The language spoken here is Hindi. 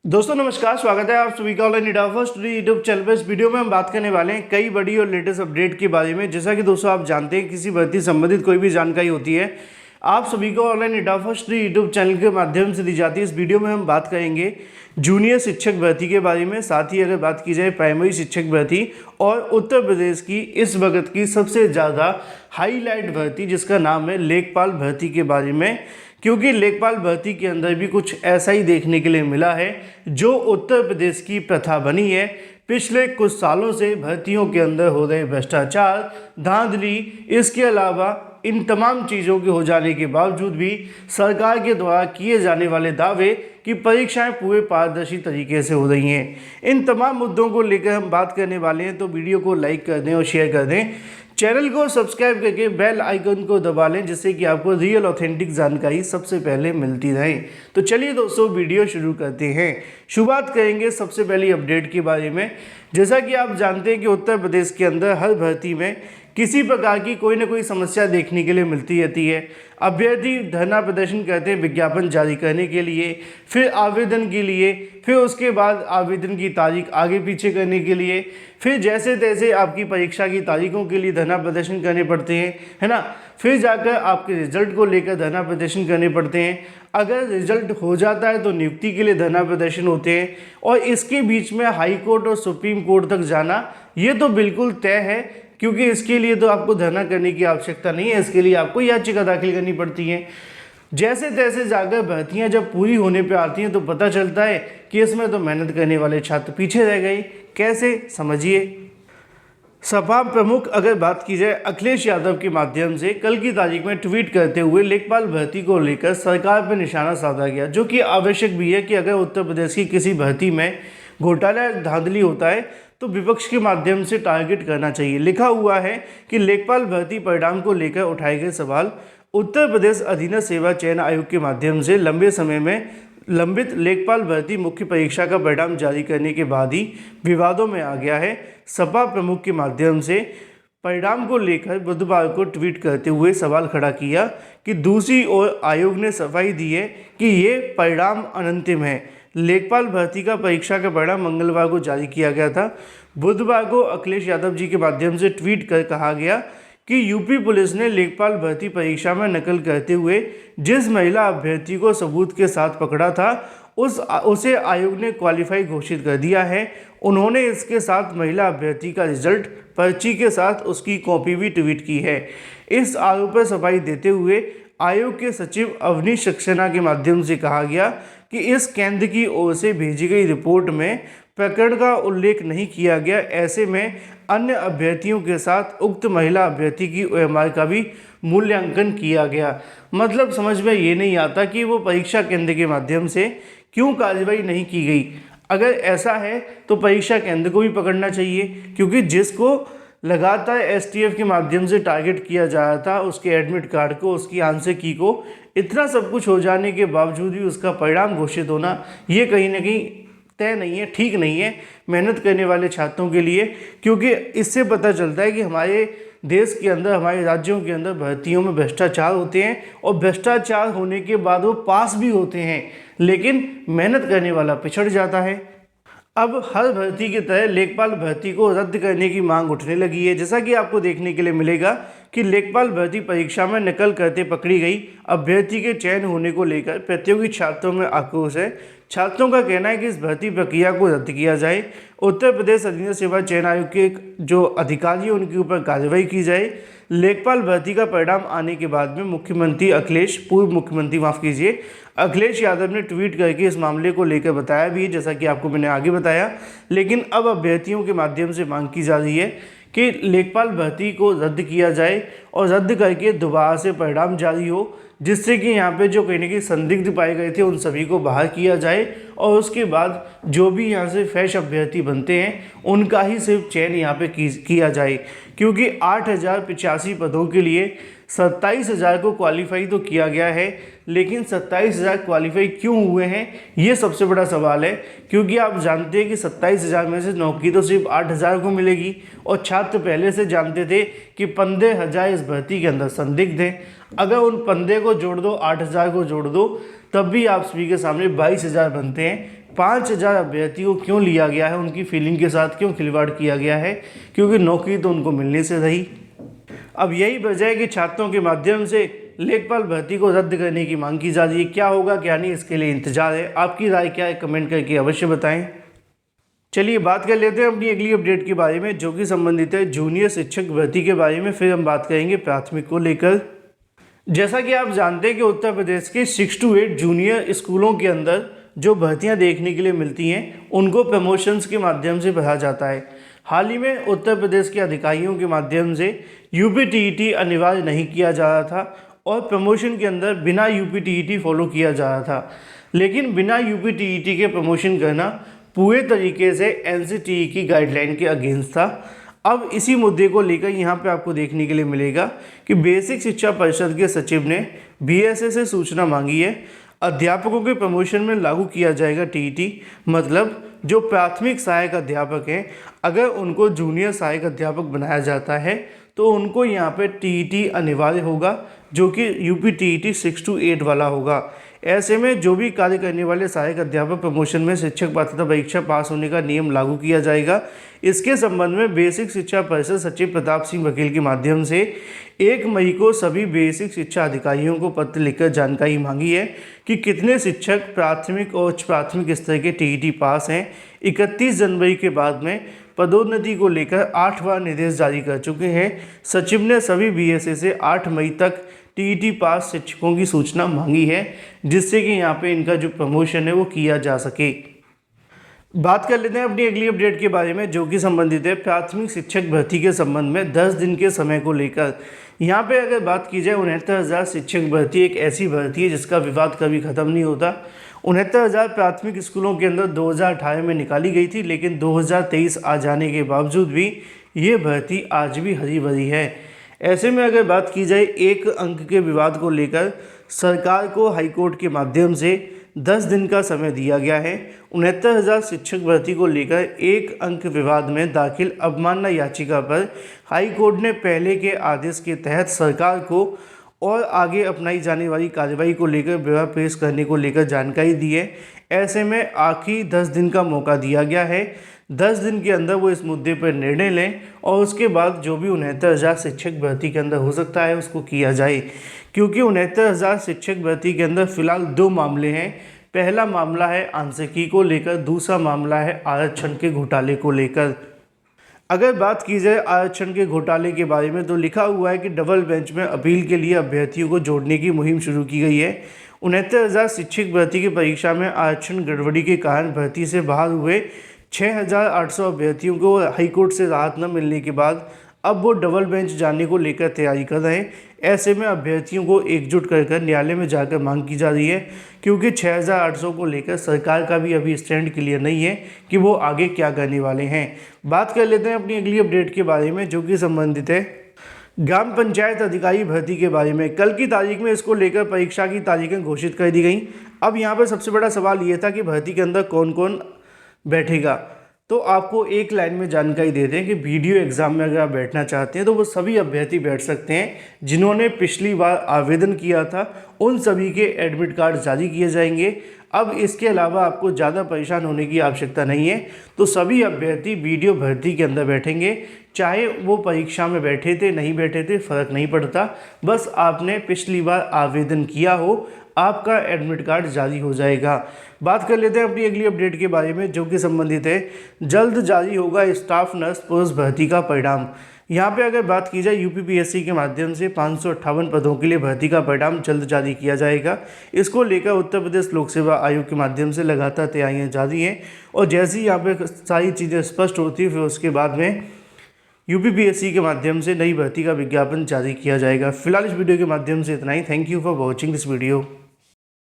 दोस्तों नमस्कार, स्वागत है आप सभी का online India first YouTube channel पर। इस वीडियो में हम बात करने वाले हैं कई बड़ी और लेटेस्ट अपडेट के बारे में। जैसा कि दोस्तों आप जानते हैं, किसी भर्ती संबंधित कोई भी जानकारी होती है आप सभी को online India first YouTube channel के माध्यम से दी जाती है। इस वीडियो में हम बात करेंगे जूनियर शिक्षक भर्ती के बारे में, साथ ही अगर बात की जाए प्राइमरी शिक्षक भर्ती और उत्तर प्रदेश की इस वक्त की सबसे ज़्यादा हाईलाइट भर्ती जिसका नाम है लेखपाल भर्ती के बारे में, क्योंकि लेखपाल भर्ती के अंदर भी कुछ ऐसा ही देखने के लिए मिला है जो उत्तर प्रदेश की प्रथा बनी है। पिछले कुछ सालों से भर्तियों के अंदर हो रहे भ्रष्टाचार, धांधली, इसके अलावा इन तमाम चीज़ों के हो जाने के बावजूद भी सरकार के द्वारा किए जाने वाले दावे कि परीक्षाएं पूरे पारदर्शी तरीके से हो रही हैं। इन तमाम मुद्दों को लेकर हम बात करने वाले हैं, तो वीडियो को लाइक कर दें और शेयर कर दें। चैनल को सब्सक्राइब करके बेल आइकन को दबा लें, जिससे कि आपको रियल ऑथेंटिक जानकारी सबसे पहले मिलती रहे। तो चलिए दोस्तों वीडियो शुरू करते हैं। शुरुआत करेंगे सबसे पहली अपडेट के बारे में। जैसा कि आप जानते हैं कि उत्तर प्रदेश के अंदर हर भर्ती में किसी प्रकार की कोई ना कोई समस्या देखने के लिए मिलती रहती है। अभ्यर्थी धरना प्रदर्शन करते हैं विज्ञापन जारी करने के लिए, फिर आवेदन के लिए, फिर उसके बाद आवेदन की तारीख आगे पीछे करने के लिए, फिर जैसे तैसे आपकी परीक्षा की तारीखों के लिए धरना प्रदर्शन करने पड़ते हैं, है ना। फिर जाकर आपके रिजल्ट को लेकर धरना प्रदर्शन करने पड़ते हैं। अगर रिजल्ट हो जाता है तो नियुक्ति के लिए धरना प्रदर्शन होते हैं, और इसके बीच में हाई कोर्ट और सुप्रीम कोर्ट तक जाना ये तो बिल्कुल तय है, क्योंकि इसके लिए तो आपको धरना करने की आवश्यकता नहीं है, इसके लिए आपको याचिका दाखिल करनी पड़ती है। जैसे तैसे जाकर भर्तियां जब पूरी होने पे आती हैं तो पता चलता है कि इसमें तो मेहनत करने वाले छात्र पीछे रह गए। कैसे, समझिए। सपा प्रमुख अगर बात की जाए अखिलेश यादव के माध्यम से कल की तारीख में ट्वीट करते हुए लेखपाल भर्ती को लेकर सरकार पर निशाना साधा गया, जो कि आवश्यक भी है कि अगर उत्तर प्रदेश की किसी भर्ती में घोटाला धांधली होता है तो विपक्ष के माध्यम से टारगेट करना चाहिए। लिखा हुआ है कि लेखपाल भर्ती परिणाम को लेकर उठाए गए सवाल उत्तर प्रदेश अधीनस्थ सेवा चयन आयोग के माध्यम से लंबे समय में लंबित लेखपाल भर्ती मुख्य परीक्षा का परिणाम जारी करने के बाद ही विवादों में आ गया है। सपा प्रमुख के माध्यम से परिणाम को लेकर बुधवार को ट्वीट करते हुए सवाल खड़ा किया कि दूसरी ओर आयोग ने सफाई दी है कि ये परिणाम अनंतिम है। लेखपाल भर्ती का परीक्षा का परिणाम मंगलवार को जारी किया गया था। बुधवार को अखिलेश यादव जी के माध्यम से ट्वीट कर कहा गया कि यूपी पुलिस ने लेखपाल भर्ती परीक्षा में नकल करते हुए जिस महिला अभ्यर्थी को सबूत के साथ पकड़ा था उसे आयोग ने क्वालिफाई घोषित कर दिया है। उन्होंने इसके साथ महिला अभ्यर्थी का रिजल्ट पर्ची के साथ उसकी कॉपी भी ट्वीट की है। इस आरोप पर सफाई देते हुए आयोग के सचिव अवनीश सक्सेना के माध्यम से कहा गया कि इस केंद्र की ओर से भेजी गई रिपोर्ट में प्रकरण का उल्लेख नहीं किया गया। ऐसे में अन्य अभ्यर्थियों के साथ उक्त महिला अभ्यर्थी की ओएमआर का भी मूल्यांकन किया गया। मतलब समझ में ये नहीं आता कि वो परीक्षा केंद्र के माध्यम से क्यों कार्रवाई नहीं की गई। अगर ऐसा है तो परीक्षा केंद्र को भी पकड़ना चाहिए, क्योंकि जिसको लगातार एसटीएफ के माध्यम से टारगेट किया जा रहा था, उसके एडमिट कार्ड को, उसकी आंसर की को, इतना सब कुछ हो जाने के बावजूद भी उसका परिणाम घोषित होना ये कहीं ना कहीं तय नहीं है, ठीक नहीं है मेहनत करने वाले छात्रों के लिए। क्योंकि इससे पता चलता है कि हमारे देश के अंदर, हमारे राज्यों के अंदर भर्तियों में भ्रष्टाचार होते हैं, और भ्रष्टाचार होने के बाद वो पास भी होते हैं, लेकिन मेहनत करने वाला पिछड़ जाता है। अब हर भर्ती की तरह लेखपाल भर्ती को रद्द करने की मांग उठने लगी है। जैसा कि आपको देखने के लिए मिलेगा कि लेखपाल भर्ती परीक्षा में नकल करते पकड़ी गई अभ्यर्थी के चयन होने को लेकर प्रतियोगी छात्रों में आक्रोश है। छात्रों का कहना है कि इस भर्ती प्रक्रिया को रद्द किया जाए, उत्तर प्रदेश अधीनस्थ सेवा चयन आयोग के जो अधिकारी हैं उनके ऊपर कार्रवाई की जाए। लेखपाल भर्ती का परिणाम आने के बाद में पूर्व मुख्यमंत्री अखिलेश यादव ने ट्वीट करके इस मामले को लेकर बताया भी, जैसा कि आपको मैंने आगे बताया। लेकिन अब अभ्यर्थियों के माध्यम से मांग की जा रही है कि लेखपाल भर्ती को रद्द किया जाए और रद्द करके दोबारा से परिणाम जारी हो, जिससे कि यहाँ पे जो कहीं ना कहीं संदिग्ध पाए गए थे उन सभी को बाहर किया जाए, और उसके बाद जो भी यहाँ से फ्रेश अभ्यर्थी बनते हैं उनका ही सिर्फ चयन यहाँ पे किया जाए। क्योंकि 8085 पदों के लिए 27,000 को क्वालिफाई तो किया गया है, लेकिन 27,000 क्वालिफाई क्यों हुए हैं ये सबसे बड़ा सवाल है। क्योंकि आप जानते हैं कि 27,000 में से नौकरी तो सिर्फ 8,000 को मिलेगी, और छात्र पहले से जानते थे कि 15,000 इस भर्ती के अंदर संदिग्ध हैं। अगर उन 15 को जोड़ दो, 8,000 को जोड़ दो, तब भी आप सभी के सामने 22,000 बनते हैं। 5000 अभ्यर्थियों को क्यों लिया गया है, उनकी फीलिंग के साथ क्यों खिलवाड़ किया गया है, क्योंकि नौकरी तो उनको मिलने से रही। अब यही वजह है कि छात्रों के माध्यम से लेखपाल भर्ती को रद्द करने की मांग की जा रही है। क्या होगा क्या नहीं, इसके लिए इंतजार है। आपकी राय क्या है, कमेंट करके अवश्य बताएं। चलिए बात कर लेते हैं अपनी अगली अपडेट के बारे में, जो कि संबंधित है जूनियर शिक्षक भर्ती के बारे में। फिर हम बात करेंगे प्राथमिक को लेकर। जैसा कि आप जानते हैं कि उत्तर प्रदेश के 6 to 8 जूनियर स्कूलों के अंदर जो भर्तियां देखने के लिए मिलती हैं, उनको प्रमोशंस के माध्यम से भरा जाता है। हाल ही में उत्तर प्रदेश के अधिकारियों के माध्यम से यूपीटीईटी अनिवार्य नहीं किया जा रहा था और प्रमोशन के अंदर बिना यूपीटीईटी फॉलो किया जा रहा था। लेकिन बिना यूपीटीईटी के प्रमोशन करना पूरे तरीके से एनसीटीई की गाइडलाइन के अगेंस्ट था। अब इसी मुद्दे को लेकर यहाँ पे आपको देखने के लिए मिलेगा कि बेसिक शिक्षा परिषद के सचिव ने बीएसए से सूचना मांगी है। अध्यापकों के प्रमोशन में लागू किया जाएगा टीईटी, मतलब जो प्राथमिक सहायक अध्यापक हैं, अगर उनको जूनियर सहायक अध्यापक बनाया जाता है तो उनको यहाँ पे टीईटी अनिवार्य होगा, जो कि यूपीटीईटी 6 to 8 वाला होगा। ऐसे में जो भी कार्य करने वाले सहायक अध्यापक प्रमोशन में शिक्षक पात्रता परीक्षा पास होने का नियम लागू किया जाएगा। इसके संबंध में बेसिक शिक्षा परिषद सचिव प्रताप सिंह वकील के माध्यम से 1 मई को सभी बेसिक शिक्षा अधिकारियों को पत्र लिखकर जानकारी मांगी है कि कितने शिक्षक प्राथमिक और उच्च प्राथमिक स्तर के टीईटी पास हैं। 31 जनवरी के बाद में पदोन्नति को लेकर 8 बार निर्देश जारी कर चुके हैं। सचिव ने सभी बीएसए से 8 मई तक टीईटी पास शिक्षकों की सूचना मांगी है, जिससे कि यहाँ पे इनका जो प्रमोशन है वो किया जा सके। बात कर लेते हैं अपनी अगली अपडेट के बारे में, जो कि संबंधित है प्राथमिक शिक्षक भर्ती के संबंध में 10 दिन के समय को लेकर। यहाँ पे अगर बात की जाए 69,000 शिक्षक भर्ती एक ऐसी भर्ती है जिसका विवाद कभी ख़त्म नहीं होता। 69,000 प्राथमिक स्कूलों के अंदर 2018 में निकाली गई थी, लेकिन 2023 आ जाने के बावजूद भी ये भर्ती आज भी हरी भरी है। ऐसे में अगर बात की जाए 1 अंक के विवाद को लेकर सरकार को हाईकोर्ट के माध्यम से 10 दिन का समय दिया गया है। 69,000 शिक्षक भर्ती को लेकर 1 अंक विवाद में दाखिल अवमानना याचिका पर हाईकोर्ट ने पहले के आदेश के तहत सरकार को और आगे अपनाई जाने वाली कार्रवाई को लेकर ब्यौरा पेश करने को लेकर जानकारी दी है। ऐसे में आखिरी 10 दिन का मौका दिया गया है। 10 दिन के अंदर वो इस मुद्दे पर निर्णय लें और उसके बाद जो भी 69,000 शिक्षक भर्ती के अंदर हो सकता है उसको किया जाए, क्योंकि 69,000 शिक्षक भर्ती के अंदर फिलहाल 2 मामले हैं। पहला मामला है आंशिकी को लेकर, दूसरा मामला है आरक्षण के घोटाले को लेकर। अगर बात की जाए आरक्षण के घोटाले के बारे में तो लिखा हुआ है कि डबल बेंच में अपील के लिए अभ्यर्थियों को जोड़ने की मुहिम शुरू की गई है। 69,000 शिक्षक भर्ती की परीक्षा में आरक्षण गड़बड़ी के कारण भर्ती से बाहर हुए 6,800 अभ्यर्थियों को हाईकोर्ट से राहत न मिलने के बाद अब वो डबल बेंच जाने को लेकर तैयारी कर रहे हैं। ऐसे में अभ्यर्थियों को एकजुट कर न्यायालय में जाकर मांग की जा रही है, क्योंकि 6,800 को लेकर सरकार का भी अभी स्टैंड क्लियर नहीं है कि वो आगे क्या करने वाले हैं। बात कर लेते हैं अपनी अगली अपडेट के बारे में, जो कि संबंधित है ग्राम पंचायत अधिकारी भर्ती के बारे में। कल की तारीख में इसको लेकर परीक्षा की तारीखें घोषित कर दी गई। अब यहाँ पर सबसे बड़ा सवाल ये था कि भर्ती के अंदर कौन कौन बैठेगा। तो आपको एक लाइन में जानकारी देते हैं कि वीडियो एग्ज़ाम में अगर आप बैठना चाहते हैं तो वो सभी अभ्यर्थी बैठ सकते हैं जिन्होंने पिछली बार आवेदन किया था। उन सभी के एडमिट कार्ड जारी किए जाएंगे। अब इसके अलावा आपको ज़्यादा परेशान होने की आवश्यकता नहीं है। तो सभी अभ्यर्थी वीडियो भर्ती के अंदर बैठेंगे, चाहे वो परीक्षा में बैठे थे नहीं बैठे थे फ़र्क नहीं पड़ता। बस आपने पिछली बार आवेदन किया हो, आपका एडमिट कार्ड जारी हो जाएगा। बात कर लेते हैं अपनी अगली अपडेट के बारे में, जो कि संबंधित है जल्द जारी होगा स्टाफ नर्स पोस्ट भर्ती का परिणाम। यहाँ पे अगर बात की जाए यूपीपीएससी के माध्यम से 558 पदों के लिए भर्ती का परिणाम जल्द जारी किया जाएगा। इसको लेकर उत्तर प्रदेश लोक सेवा आयोग के माध्यम से लगातार तैयारियाँ जारी हैं और जैसे ही यहाँ पे सारी चीज़ें स्पष्ट होती है फिर उसके बाद में यूपीपीएससी के माध्यम से नई भर्ती का विज्ञापन जारी किया जाएगा। फिलहाल इस वीडियो के माध्यम से इतना ही। Thank you for watching this video.